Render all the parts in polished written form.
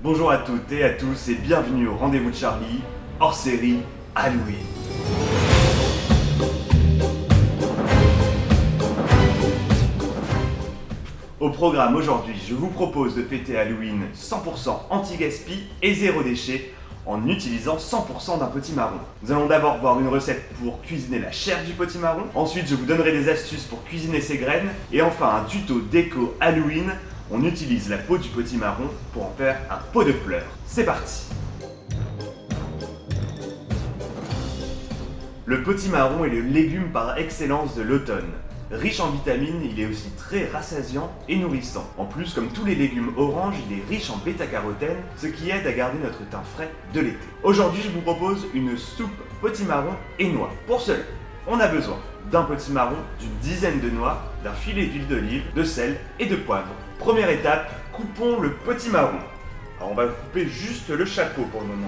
Bonjour à toutes et à tous et bienvenue au Rendez-vous de Charlie, hors série Halloween. Au programme aujourd'hui, je vous propose de fêter Halloween 100% anti-gaspi et zéro déchet en utilisant 100% d'un potimarron. Nous allons d'abord voir une recette pour cuisiner la chair du potimarron, ensuite je vous donnerai des astuces pour cuisiner ses graines, et enfin un tuto déco Halloween. On utilise la peau du potimarron pour en faire un pot de fleurs. C'est parti! Le potimarron est le légume par excellence de l'automne. Riche en vitamines, il est aussi très rassasiant et nourrissant. En plus, comme tous les légumes oranges, il est riche en bêta-carotène, ce qui aide à garder notre teint frais de l'été. Aujourd'hui, je vous propose une soupe potimarron et noix. Pour cela, on a besoin d'un potimarron, d'une dizaine de noix, d'un filet d'huile d'olive, de sel et de poivre. Première étape, coupons le potimarron. Alors on va couper juste le chapeau pour le moment.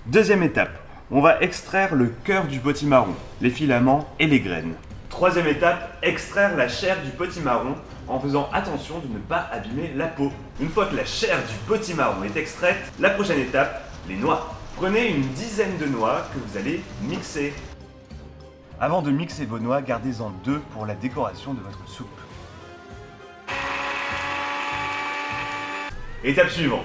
Deuxième étape, on va extraire le cœur du potimarron, les filaments et les graines. Troisième étape, extraire la chair du potimarron en faisant attention de ne pas abîmer la peau. Une fois que la chair du potimarron est extraite, la prochaine étape, les noix. Prenez une dizaine de noix que vous allez mixer. Avant de mixer vos noix, gardez-en 2 pour la décoration de votre soupe. Étape suivante.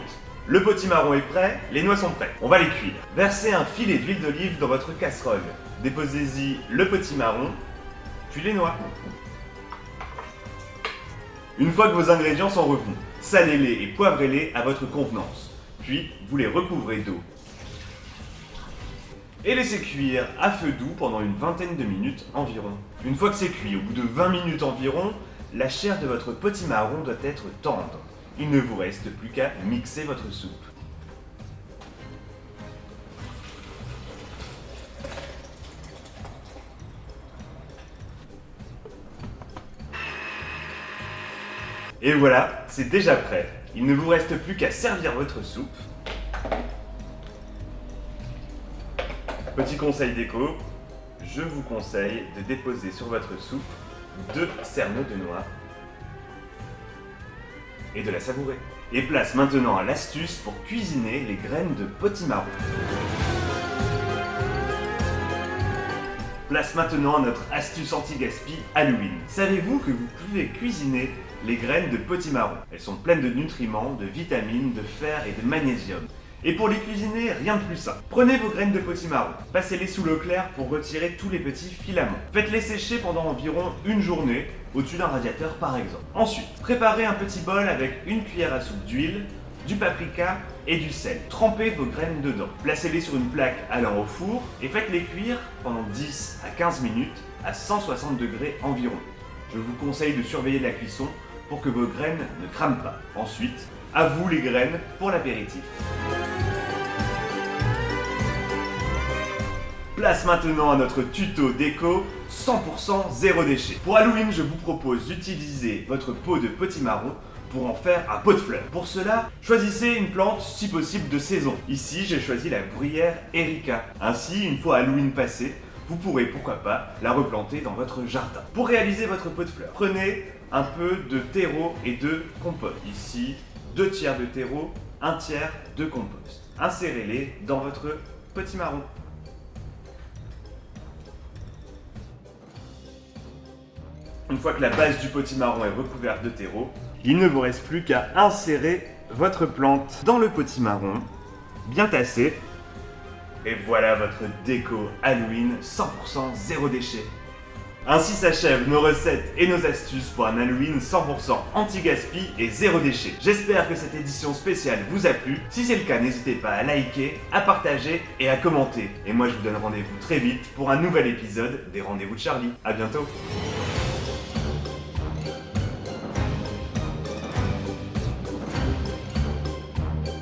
Le potimarron est prêt, les noix sont prêtes. On va les cuire. Versez un filet d'huile d'olive dans votre casserole. Déposez-y le potimarron, puis les noix. Une fois que vos ingrédients sont revenus, salez-les et poivrez-les à votre convenance. Puis, vous les recouvrez d'eau. Et laissez cuire à feu doux pendant une vingtaine de minutes environ. Une fois que c'est cuit, au bout de 20 minutes environ, la chair de votre potimarron doit être tendre. Il ne vous reste plus qu'à mixer votre soupe. Et voilà, c'est déjà prêt. Il ne vous reste plus qu'à servir votre soupe. Petit conseil déco, je vous conseille de déposer sur votre soupe 2 cerneaux de noix et de la savourer. Et place maintenant à l'astuce pour cuisiner les graines de potimarron. Place maintenant à notre astuce anti-gaspi Halloween. Savez-vous que vous pouvez cuisiner les graines de potimarron? Elles sont pleines de nutriments, de vitamines, de fer et de magnésium. Et pour les cuisiner, rien de plus simple. Prenez vos graines de potimarron, passez-les sous l'eau claire pour retirer tous les petits filaments. Faites-les sécher pendant environ une journée, au-dessus d'un radiateur par exemple. Ensuite, préparez un petit bol avec une cuillère à soupe d'huile, du paprika et du sel. Trempez vos graines dedans. Placez-les sur une plaque allant au four et faites-les cuire pendant 10 à 15 minutes à 160 degrés environ. Je vous conseille de surveiller la cuisson pour que vos graines ne crament pas. Ensuite, à vous les graines pour l'apéritif. Place maintenant à notre tuto déco 100% zéro déchet. Pour Halloween, je vous propose d'utiliser votre pot de potimarron pour en faire un pot de fleurs. Pour cela, choisissez une plante si possible de saison. Ici, j'ai choisi la bruyère Erica. Ainsi, une fois Halloween passé, vous pourrez, pourquoi pas, la replanter dans votre jardin. Pour réaliser votre pot de fleurs, prenez un peu de terreau et de compost. Ici, 2 tiers de terreau, 1 tiers de compost. Insérez-les dans votre potimarron. Une fois que la base du potimarron est recouverte de terreau, il ne vous reste plus qu'à insérer votre plante dans le potimarron, bien tassé. Et voilà votre déco Halloween 100% zéro déchet. Ainsi s'achèvent nos recettes et nos astuces pour un Halloween 100% anti-gaspi et zéro déchet. J'espère que cette édition spéciale vous a plu. Si c'est le cas, n'hésitez pas à liker, à partager et à commenter. Et moi je vous donne rendez-vous très vite pour un nouvel épisode des Rendez-vous de Charlie. À bientôt.